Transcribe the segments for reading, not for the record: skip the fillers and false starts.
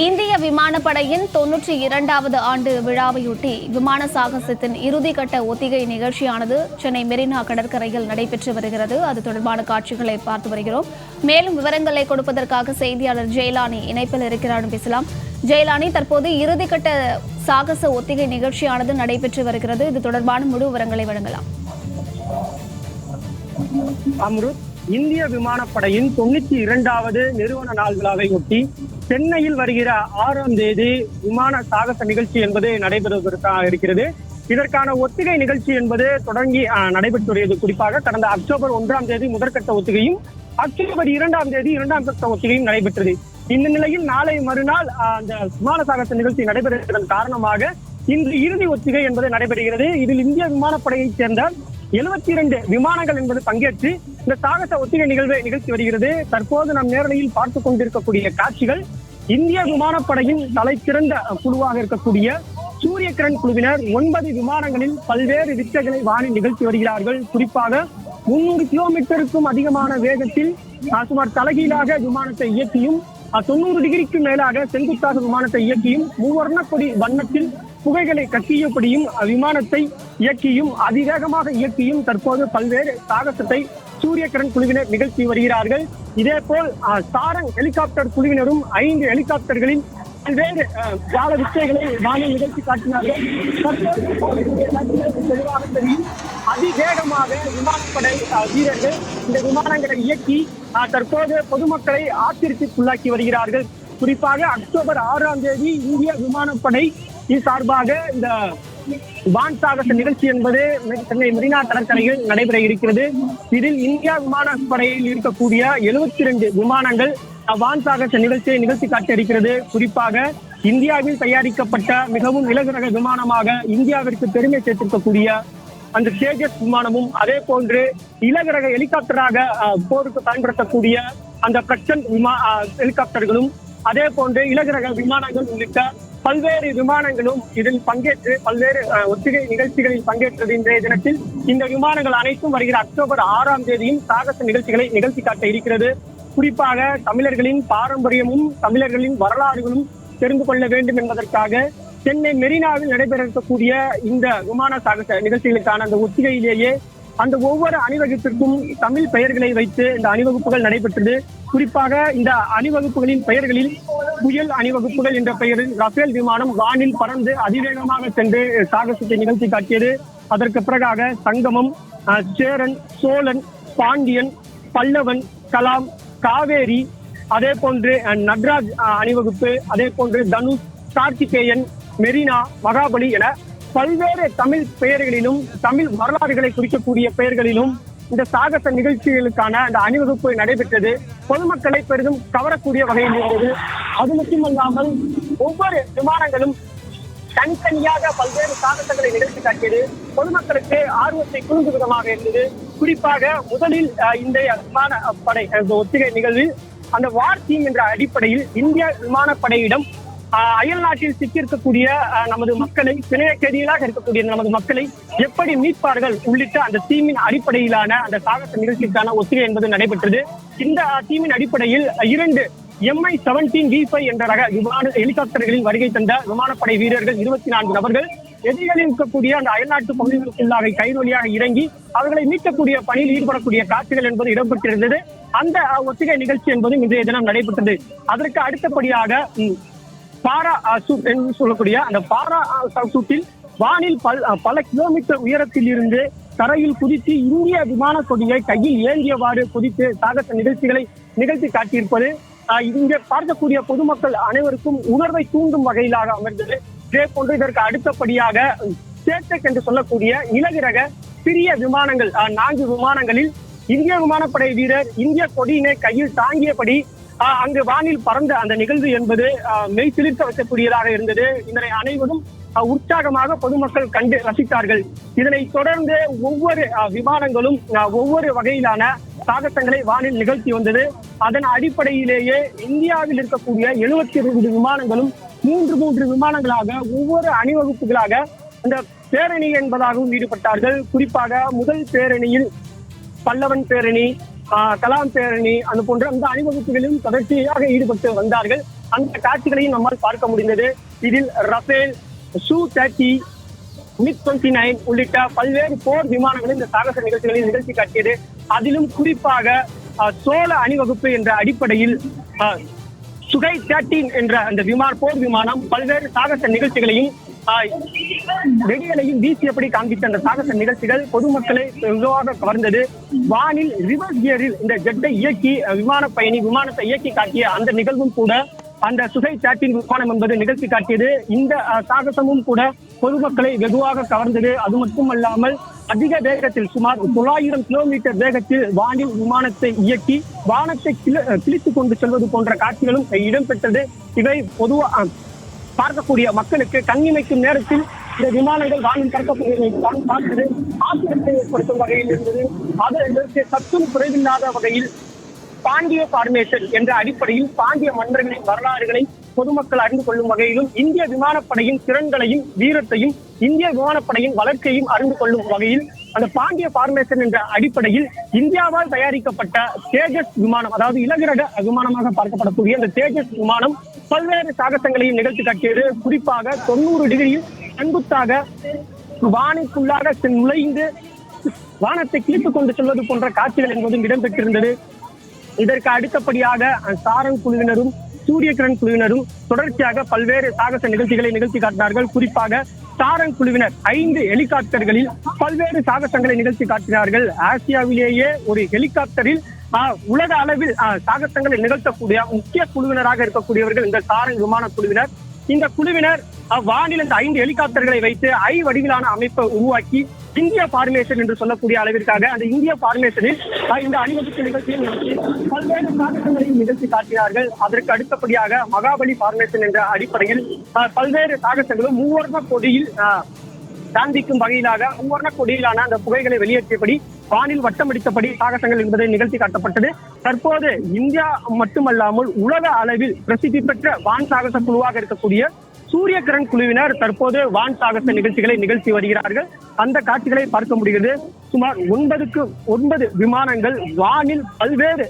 இந்திய விமானப்படையின் 92வது ஆண்டு விழாவையொட்டி விமான சாகசத்தின் இறுதிக்கட்ட ஒத்திகை நிகழ்ச்சியானது சென்னை மெரினா கடற்கரையில் நடைபெற்று வருகிறது. அது தொடர்பான காட்சிகளை பார்த்து வருகிறோம். மேலும் விவரங்களை கொடுப்பதற்காக செய்தியாளர் ஜெயலானி இணைப்பில் இருக்கிறார். பேசலாம். ஜெயலானி, தற்போது இறுதிக்கட்ட சாகச ஒத்திகை நிகழ்ச்சியானது நடைபெற்று வருகிறது. இது தொடர்பான முழு விவரங்களை வழங்கலாம். அம்ருத், இந்திய விமானப்படையின் 92வது நிறுவன நாள் விழாவை ஒட்டி சென்னையில் வருகிற 6ஆம் தேதி விமான சாகச நிகழ்ச்சி என்பது நடைபெறுவதற்காக இருக்கிறது. இதற்கான ஒத்திகை நிகழ்ச்சி என்பது தொடங்கி நடைபெற்று வருகிறது. குறிப்பாக கடந்த அக்டோபர் 1ஆம் தேதி முதற்கட்ட ஒத்திகையும், அக்டோபர் 2ஆம் தேதி 2ஆம் கட்ட ஒத்திகையும் நடைபெற்றது. இந்த நிலையில் நாளை மறுநாள் அந்த விமான சாகச நிகழ்ச்சி நடைபெறுவதன் காரணமாக இன்று இறுதி ஒத்திகை என்பது நடைபெறுகிறது. இதில் இந்திய விமானப்படையைச் சேர்ந்த 72 விமானங்கள் என்பது பங்கேற்று இந்த சாகச ஒத்திகை நிகழ்ச்சி வருகிறது. தற்போது நம் நேரலையில் பார்த்து கொண்டிருக்கக்கூடிய காட்சிகள் இந்திய விமானப்படையின் தலைசிறந்த குழுவாக இருக்கக்கூடிய சூரியகிரண் குழுவினர் 9 விமானங்களில் பல்வேறு வித்தைகளை வானில் நிகழ்த்தி வருகிறார்கள். குறிப்பாக 300 கிலோமீட்டருக்கும் அதிகமான வேகத்தில் சுமார் தலைகீழாக விமானத்தை இயக்கியும், 90 டிகிரிக்கு மேலாக செங்குத்தாக விமானத்தை இயக்கியும், மூவர்ண கொடி வண்ணத்தில் புகைகளை கட்டியபடியும் விமானத்தை இயக்கியும், அதிவேகமாக இயக்கியும் தற்போது பல்வேறு சாகசத்தை சூரியகிரண் குழுவினர் நிகழ்த்தி வருகிறார்கள். இதே போல் சாரங் ஹெலிகாப்டர் குழுவினரும் 5 ஹெலிகாப்டர்களில் பல்வேறு ஜால வித்தைகளை வானில் நிகழ்த்தி காட்டினார்கள். தெளிவாக தெரியும், அதிவேகமாக விமானப்படை வீரர்கள் இந்த விமானங்களை இயக்கி தற்போது பொதுமக்களை ஆச்சரியத்திற்குள்ளாக்கி வருகிறார்கள். குறிப்பாக அக்டோபர் 6ஆம் தேதி இந்திய விமானப்படை சார்பாக இந்த வான் சாகச நிகழ்ச்சி என்பது சென்னை மெரினா கடற்கரையில் நடைபெற இருக்கிறது. இதில் இந்தியா விமானப்படையில் இருக்கக்கூடிய 72 விமானங்கள் வான் சாகச நிகழ்ச்சியை நிகழ்த்தி காட்டியிருக்கிறது. குறிப்பாக இந்தியாவில் தயாரிக்கப்பட்ட மிகவும் இலகுரக விமானமாக இந்தியாவிற்கு பெருமை சேர்த்திருக்கக்கூடிய அந்த தேஜஸ் விமானமும், அதே போன்று இலகுரக ஹெலிகாப்டராக போருக்கு பயன்படுத்தக்கூடிய அந்த பிரச்சன் ஹெலிகாப்டர்களும், அதே போன்று இலகுரக விமானங்கள் உள்ளிட்ட பல்வேறு விமானங்களும் இதில் பங்கேற்று பல்வேறு ஒத்திகை நிகழ்ச்சிகளில் பங்கேற்றது. இன்றைய தினத்தில் இந்த விமானங்கள் அனைத்தும் வருகிற அக்டோபர் 6ஆம் தேதியும் சாகச நிகழ்ச்சிகளை நிகழ்த்தி காட்ட இருக்கிறது. குறிப்பாக தமிழர்களின் பாரம்பரியமும் தமிழர்களின் வரலாறுகளும் தெரிந்து கொள்ள வேண்டும் என்பதற்காக சென்னை மெரினாவில் நடைபெற இருக்கக்கூடிய இந்த விமான சாகச நிகழ்ச்சிகளுக்கான அந்த ஒத்திகையிலேயே அந்த ஒவ்வொரு அணிவகுப்பிற்கும் தமிழ் பெயர்களை வைத்து இந்த அணிவகுப்புகள் நடைபெற்றது. குறிப்பாக இந்த அணிவகுப்புகளின் பெயர்களில் புயல் அணிவகுப்புகள் என்ற பெயரில் ரஃபேல் விமானம் வானில் பறந்து அதிவேகமாக சென்று சாகசத்தை நிகழ்த்தி காட்டியது. அதற்கு பிறகாக சங்கமம், சேரன், சோழன், பாண்டியன், பல்லவன், கலாம், காவேரி, அதே போன்று நட்ராஜ் அணிவகுப்பு, அதே போன்று தனுஷ், கார்த்திகேயன், மெரினா, மகாபலி என பல்வேறு தமிழ் பெயர்களிலும் தமிழ் வரலாறுகளை குறிக்கக்கூடிய பெயர்களிலும் இந்த சாகச நிகழ்ச்சிகளுக்கான அந்த அணிவகுப்பு நடைபெற்றது. பொதுமக்களை பெரிதும் கவரக்கூடிய வகையில் இருந்தது. அது மட்டுமல்லாமல் ஒவ்வொரு விமானங்களும் தனித்தனியாக பல்வேறு சாகசங்களை நிகழ்த்தி காட்டியது. பொதுமக்களுக்கு ஆர்வத்தை குழுந்து விதமாக இருந்தது. குறிப்பாக முதலில் இந்த விமானப்படை ஒத்திகை நிகழ்வில் அந்த வார் தீம் என்ற அடிப்படையில் இந்திய விமானப்படையிடம் அயல் நாட்டில் சிக்கியிருக்கக்கூடிய நமது மக்களை, பிணைய கைதிகளாக இருக்கக்கூடிய நமது மக்களை எப்படி மீட்பார்கள் உள்ளிட்ட அந்த தீமின் அடிப்படையிலான அந்த சாகச நிகழ்ச்சிக்கான ஒத்திகை என்பது நடைபெற்றது. இந்த தீமின் அடிப்படையில் 2 MI-17V5 என்ற ரக விமான ஹெலிகாப்டர்களில் வருகை தந்த விமானப்படை வீரர்கள் 24 நபர்கள் எதிரிகளில் இருக்கக்கூடிய அந்த அயல்நாட்டு பகுதிகளுக்குள்ளாக கயிறு வழியாக இறங்கி அவர்களை மீட்கக்கூடிய பணியில் ஈடுபடக்கூடிய காட்சிகள் என்பது இடம்பெற்றிருந்தது. அந்த ஒத்திகை நிகழ்ச்சி என்பதும் இன்றைய தினம் நடைபெற்றது. அதற்கு அடுத்தபடியாக பாரா சூட் என்று சொல்லக்கூடிய அந்த பாரா சூட்டில் வானில் பல கிலோமீட்டர் உயரத்தில் இருந்து தரையில் குதித்து இந்திய விமான கொடியை கையில் ஏந்தியவாறு குதித்து சாகச நிகழ்ச்சிகளை நிகழ்த்தி காட்டியிருப்பது இங்கே பார்க்கக்கூடிய பொதுமக்கள் அனைவருக்கும் உணர்வை தூண்டும் வகையிலாக அமைந்தது. இதே போன்று இதற்கு அடுத்தபடியாக சேட்டக் என்று சொல்லக்கூடிய இலகுரக சிறிய விமானங்கள் 4 விமானங்களில் இந்திய விமானப்படை வீரர் இந்திய கொடியினை கையில் தாங்கியபடி அங்கு வானில் பறந்த அந்த நிகழ்வு என்பது மெய் சிலிர்க்க வைக்கக்கூடியதாக இருந்தது. இதனை அனைவரும் உற்சாகமாக பொதுமக்கள் கண்டு ரசித்தார்கள். இதனை தொடர்ந்து ஒவ்வொரு விமானங்களும் ஒவ்வொரு வகையிலான சாகசங்களை வானில் நிகழ்த்தி வந்தது. அதன் அடிப்படையிலேயே இந்தியாவில் இருக்கக்கூடிய 72 விமானங்களும் 3 விமானங்களாக ஒவ்வொரு அணிவகுப்புகளாக அந்த பேரணி என்பதாகவும் ஈடுபட்டார்கள். குறிப்பாக முதல் பேரணியில் பல்லவன் பேரணி, கலாம் பேரணி, அது போன்ற அந்த அணிவகுப்புகளிலும் தொடர்ச்சியாக ஈடுபட்டு வந்தார்கள். அந்த காட்சிகளையும் நம்மால் பார்க்க முடிந்தது. இதில் ரஃபேல், Su-30, MiG-29 உள்ளிட்ட பல்வேறு போர் விமானங்களும் இந்த சாகச நிகழ்ச்சிகளில் நிகழ்ச்சி காட்டியது. அதிலும் குறிப்பாக சோழ அணிவகுப்பு என்ற அடிப்படையில் Su-30 என்ற அந்த போர் விமானம் பல்வேறு சாகச நிகழ்ச்சிகளையும் வெடிகளையும் வீசியபடி காண்பித்த அந்த சாகச நிகழ்ச்சிகள் பொதுமக்களை வெகுவாக கவர்ந்தது. வானில் ரிவர்ஸ் கியரில் இந்த ஜெட்டை இயக்கி விமானத்தை இயக்கி காட்டிய அந்த நிகழ்வும் கூட அந்த Su-30 விமானம் என்பது நிகழ்ச்சி காட்டியது. இந்த சாகசமும் கூட பொதுமக்களை வெகுவாக கவர்ந்தது. அது மட்டுமல்லாமல் அதிக வேகத்தில் சுமார் 900 கிலோமீட்டர் வேகத்தில் வானில் விமானத்தை இயக்கி வானத்தை கிழித்துக் கொண்டு செல்வது போன்ற காட்சிகளும் இடம்பெற்றது. இவை பொதுவாக பார்க்கக்கூடிய மக்களுக்கு கண்ணிமைக்கும் நேரத்தில் இந்த விமானங்கள் வானில் பார்த்தது ஆச்சரியத்தை ஏற்படுத்தும் வகையில் இருந்தது. அதற்கு சற்றும் குறைவில்லாத வகையில் பாண்டிய பார்மேஷன் என்ற அடிப்படையில் பாண்டிய மன்னர்களின் வரலாறுகளை பொதுமக்கள் அறிந்து கொள்ளும் வகையிலும் இந்திய விமானப்படையின் திறன்களையும் வீரத்தையும் இந்திய விமானப்படையின் வளர்ச்சியையும் அறிந்து கொள்ளும் வகையில் அந்த பாண்டிய பார்மேஷன் என்ற அடிப்படையில் இந்தியாவால் தயாரிக்கப்பட்ட தேஜஸ் விமானம், அதாவது இலகுரக விமானமாக பார்க்கப்படக்கூடிய அந்த தேஜஸ் விமானம் பல்வேறு சாகசங்களையும் நிகழ்த்தி காட்டியது. குறிப்பாக 90 டிகிரியில் செங்குத்தாக வானுக்குள்ளாக நுழைந்து வானத்தை கிழித்துக் கொண்டு செல்வது போன்ற காட்சிகள் என்பதும் இடம்பெற்றிருந்தது. இதற்கு அடுத்தபடியாக சாரங் குழுவினரும் சூரியகிரண் குழுவினரும் தொடர்ச்சியாக பல்வேறு சாகச நிகழ்ச்சிகளை நிகழ்த்தி காட்டினார்கள். குறிப்பாக சாரங் குழுவினர் 5 ஹெலிகாப்டர்களில் பல்வேறு சாகசங்களை நிகழ்த்தி காட்டினார்கள். ஆசியாவிலேயே ஒரு ஹெலிகாப்டரில் உலக அளவில் சாகசங்களை நிகழ்த்தக்கூடிய முக்கிய குழுவினராக இருக்கக்கூடியவர்கள் இந்த சாரங் விமான குழுவினர். இந்த குழுவினர் வானில் இந்த 5 ஹெலிகாப்டர்களை வைத்து வடிவிலான அமைப்பை உருவாக்கி இந்திய பார்மேஷன் என்று சொல்லக்கூடிய அளவிற்காக அந்த இந்திய பார்மேஷனில் இந்த அணிவகுப்பு நிகழ்ச்சியில் பல்வேறு சாகசங்களையும் நிகழ்த்தி காட்டினார்கள். அதற்கு அடுத்தபடியாக மகாபலி பார்மேஷன் என்ற அடிப்படையில் பல்வேறு சாகசங்களும் மூவர்ண கொடியில் காண்பிக்கும் வகையிலாக மூவர்ண கொடியிலான அந்த புகைகளை வெளியேற்றியபடி வானில் வட்டமடித்தபடி சாகசங்கள் என்பதை நிகழ்த்தி காட்டப்பட்டது. தற்போது இந்தியா மட்டுமல்லாமல் உலக அளவில் பிரசித்தி பெற்ற வான் சாகச குழுவாக இருக்கக்கூடிய சூரியகிரண் குழுவினர் தற்போது வான் சாகச நிகழ்ச்சிகளை நிகழ்த்தி வருகிறார்கள். அந்த காட்சிகளை பார்க்க முடிகிறது. சுமார் 9 விமானங்கள் வானில் பல்வேறு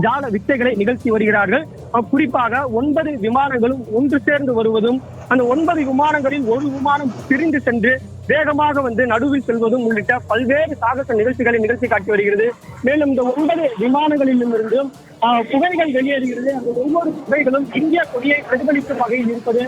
ஜால வித்தைகளை நிகழ்த்தி வருகிறார்கள். குறிப்பாக 9 விமானங்களும் ஒன்று சேர்ந்து வருவதும் அந்த 9 விமானங்களில் ஒரு விமானம் பிரிந்து சென்று வேகமாக நடுவில் செல்வதும் உள்ளிட்ட பல்வேறு சாகச நிகழ்ச்சிகளை நிகழ்த்தி காட்டி வருகிறது. மேலும் இந்த 9 விமானங்களிலிருந்தும் புகைகள் வெளியேறுகிறது. அந்த ஒவ்வொரு புகைகளும் இந்திய கொடியை பிரதிபலிக்கும் வகையில் இருப்பது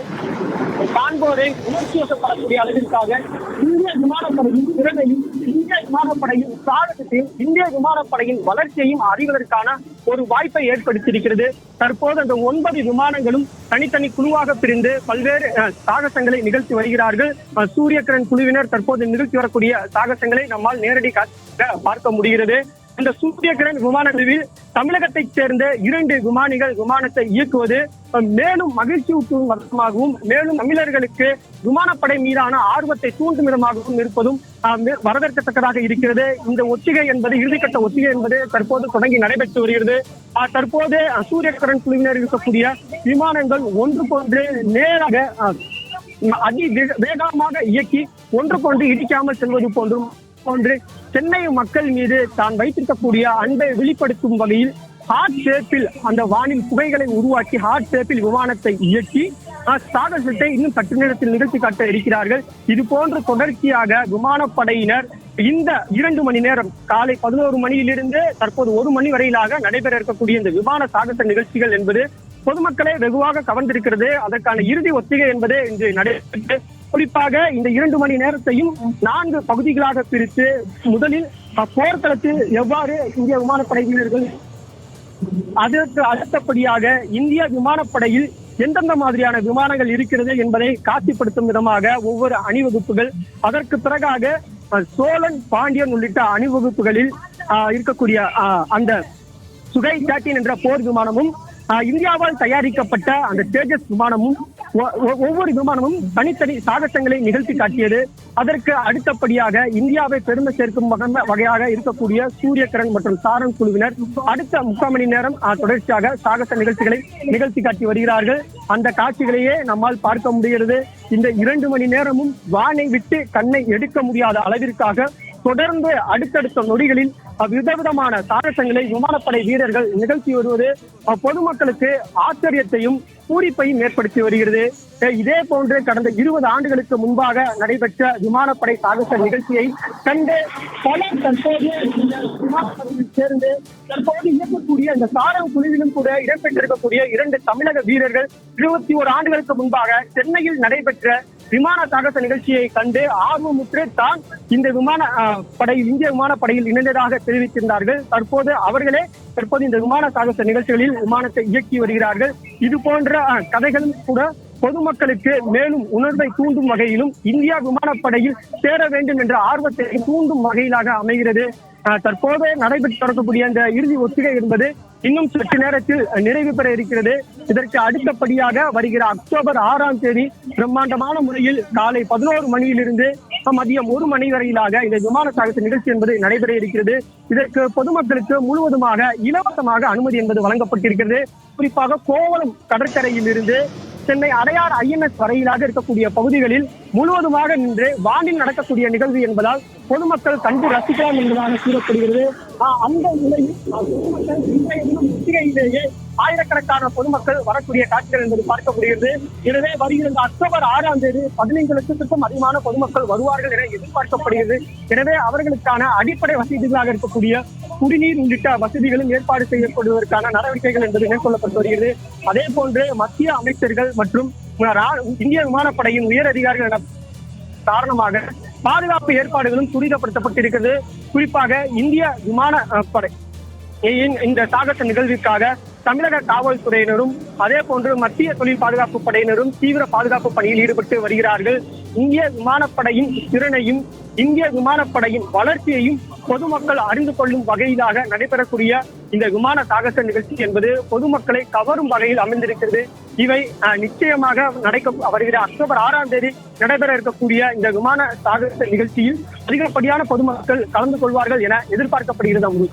காண்போரை உணர்ச்சி வசப்படக்கூடிய அளவிற்காக இந்திய விமானப்படையின் திறனையும் இந்திய விமானப்படையின் சாகசத்தையும் இந்திய விமானப்படையின் வளர்ச்சியையும் அறிவதற்கான ஒரு வாய்ப்பை ஏற்படுத்தியிருக்கிறது. தற்போது அந்த 9 விமானங்களும் தனித்தனி குழுவாக பிரிந்து பல்வேறு சாகசங்களை நிகழ்த்தி வருகிறார்கள். சூரியகிரண் குழுவினர் தற்போது நிகழ்த்தி வரக்கூடிய சாகசங்களை நம்மால் நேரடி பார்க்க முடிகிறது. இந்த சூரியகிரண் விமான குழுவில் தமிழகத்தைச் சேர்ந்த 2 விமானிகள் விமானத்தை இயக்குவது மேலும் மகிழ்ச்சி ஊட்டும் விதமாகவும் மேலும் தமிழர்களுக்கு விமானப்படை மீதான ஆர்வத்தை தூண்டும் விதமாகவும் இருப்பதும் வரவேற்கத்தக்கதாக இருக்கிறது. இந்த ஒத்திகை என்பது இறுதிக்கட்ட ஒத்திகை என்பது தற்போது தொடங்கி நடைபெற்று வருகிறது. தற்போது சூரியகிரண் குழுவினர் இருக்கக்கூடிய விமானங்கள் ஒன்றுக்கொன்று நேராக வேகமாக இயக்கி ஒன்றுக்கொன்று இடிக்காமல் செல்வது போன்று சென்னை மக்கள் மீது தான் வைத்திருக்கக்கூடிய அன்பை வெளிப்படுத்தும் வகையில் ஹார்ட் ஷேப்பில் அந்த வானில் புகைகளை உருவாக்கி ஹார்ட் ஷேப்பில் விமானத்தை இயக்கி சாகசத்தை இன்னும் சற்று நேரத்தில் நிகழ்த்தி காட்ட இருக்கிறார்கள். இது போன்ற தொடர்ச்சியாக விமானப்படையினர் இந்த 2 மணி நேரம் காலை 11 மணியிலிருந்து தற்போது 1 மணி வரையிலாக நடைபெற இருக்கக்கூடிய இந்த விமான சாகச நிகழ்ச்சிகள் என்பது பொதுமக்களை வெகுவாக கவர்ந்திருக்கிறது. அதற்கான இறுதி ஒத்திகை என்பது இன்று நடைபெற்று குறிப்பாக இந்த 2 மணி நேரத்தையும் 4 பகுதிகளாக பிரித்து முதலில் போர்க்களத்தில் எவ்வாறு இந்திய விமானப்படை வீரர்கள் அதற்கு அடுத்தபடியாக இந்திய விமானப்படையில் எந்தெந்த மாதிரியான விமானங்கள் இருக்கிறது என்பதை காட்சிப்படுத்தும் விதமாக ஒவ்வொரு அணிவகுப்புகள், அதற்கு பிறகாக சோழன் பாண்டியன் உள்ளிட்ட அணிவகுப்புகளில் இருக்கக்கூடிய அந்த Su-30 என்ற போர் விமானமும் இந்தியாவால் தயாரிக்கப்பட்ட அந்த தேஜஸ் விமானமும் ஒவ்வொரு விமானமும் தனித்தனி சாகசங்களை நிகழ்த்தி காட்டியது. அதற்கு அடுத்தபடியாக இந்தியாவை பெருமை சேர்க்கும் வகையாக இருக்கக்கூடிய சூரியகிரண் மற்றும் சாரங் குழுவினர் அடுத்த 3/4 மணி நேரம் தொடர்ச்சியாக சாகச நிகழ்ச்சிகளை நிகழ்த்தி காட்டி வருகிறார்கள். அந்த காட்சிகளையே நம்மால் பார்க்க முடிகிறது. இந்த 2 மணி நேரமும் வானை விட்டு கண்ணை எடுக்க முடியாத அளவிற்காக தொடர்ந்து அடுத்தடுத்த நொடிகளில் விதவிதமான சாகசங்களை விமானப்படை வீரர்கள் நிகழ்த்தி வருவது பொதுமக்களுக்கு ஆச்சரியத்தையும் பூரிப்பையும் ஏற்படுத்தி வருகிறது. இதே போன்று கடந்த 20 ஆண்டுகளுக்கு முன்பாக நடைபெற்ற விமானப்படை சாகச நிகழ்ச்சியை கண்டு பலர் தற்போது விமானப்படையில் சேர்ந்து தற்போது இயக்கக்கூடிய இந்த சாரல் குழுவிலும் கூட இடம்பெற்றிருக்கக்கூடிய 2 தமிழக வீரர்கள் 21 ஆண்டுகளுக்கு முன்பாக சென்னையில் நடைபெற்ற விமான சாகச நிகழ்ச்சியை கண்டு ஆர்வமுற்று தான் இந்த இந்திய விமானப்படையில் இணைந்ததாக தெரிவித்திருந்தார்கள். தற்போது இந்த விமான சாகச நிகழ்ச்சிகளில் விமானத்தை இயக்கி வருகிறார்கள். இது போன்ற கதைகளும் கூட பொதுமக்களுக்கு மேலும் உணர்வை தூண்டும் வகையிலும் இந்தியா விமானப்படையில் சேர வேண்டும் என்ற ஆர்வத்தை தூண்டும் வகையிலாக அமைகிறது. தற்போது நடைபெற்று வரக்கூடிய இந்த இறுதி ஒத்திகை என்பது இன்னும் சற்று நேரத்தில் நிறைவு பெற இருக்கிறது. இதற்கு அடுத்தபடியாக வருகிற அக்டோபர் 6ஆம் தேதி பிரம்மாண்டமான முறையில் காலை 11 மணியிலிருந்து மதியம் 1 மணி வரையிலாக இந்த விமான சாகச நிகழ்ச்சி என்பது நடைபெற இருக்கிறது. இதற்கு பொதுமக்களுக்கு முழுவதுமாக இலவசமாக அனுமதி என்பது வழங்கப்பட்டிருக்கிறது. குறிப்பாக கோவளம் கடற்கரையில் இருந்து சென்னை அடையார் INS வரையிலாக இருக்கக்கூடிய பகுதிகளில் முழுவதுமாக நின்று வானில் நடக்கக்கூடிய நிகழ்வு என்பதால் பொதுமக்கள் கண்டு ரசிக்கலாம் என்பதாக கூறப்படுகிறது. அந்த நிலையில் ஒத்திகையிலேயே ஆயிரக்கணக்கான பொதுமக்கள் வரக்கூடிய காட்சிகள் என்பது பார்க்கப்படுகிறது. எனவே வருகிற அக்டோபர் 6ஆம் தேதி 15 லட்சத்துக்கும் அதிகமான பொதுமக்கள் வருவார்கள் என எதிர்பார்க்கப்படுகிறது. எனவே அவர்களுக்கான அடிப்படை வசதிகளாக இருக்கக்கூடிய குடிநீர் உள்ளிட்ட வசதிகளும் ஏற்பாடு செய்யப்படுவதற்கான நடவடிக்கைகள் என்பது மேற்கொள்ளப்பட்டு வருகிறது. அதே போன்று மத்திய அமைச்சர்கள் மற்றும் இந்திய விமானப்படையின் உயர் அதிகாரிகள் காரணமாக பாதுகாப்பு ஏற்பாடுகளும் துரிதப்படுத்தப்பட்டிருக்கிறது. குறிப்பாக இந்திய விமானப்படை இந்த சாகச நிகழ்விற்காக தமிழக காவல்துறையினரும் அதே போன்று மத்திய தொழில் பாதுகாப்பு படையினரும் தீவிர பாதுகாப்பு பணியில் ஈடுபட்டு வருகிறார்கள். இந்திய விமானப்படையின் திறனையும் இந்திய விமானப்படையின் வளர்ச்சியையும் பொதுமக்கள் அறிந்து கொள்ளும் வகையிலாக நடைபெறக்கூடிய இந்த விமான சாகச நிகழ்ச்சி என்பது பொதுமக்களை கவரும் வகையில் அமைந்திருக்கிறது. இவை நிச்சயமாக வருகிற அக்டோபர் 6ஆம் தேதி நடைபெற இருக்கக்கூடிய இந்த விமான சாகச நிகழ்ச்சியில் அதிகப்படியான பொதுமக்கள் கலந்து கொள்வார்கள் என எதிர்பார்க்கப்படுகிறது.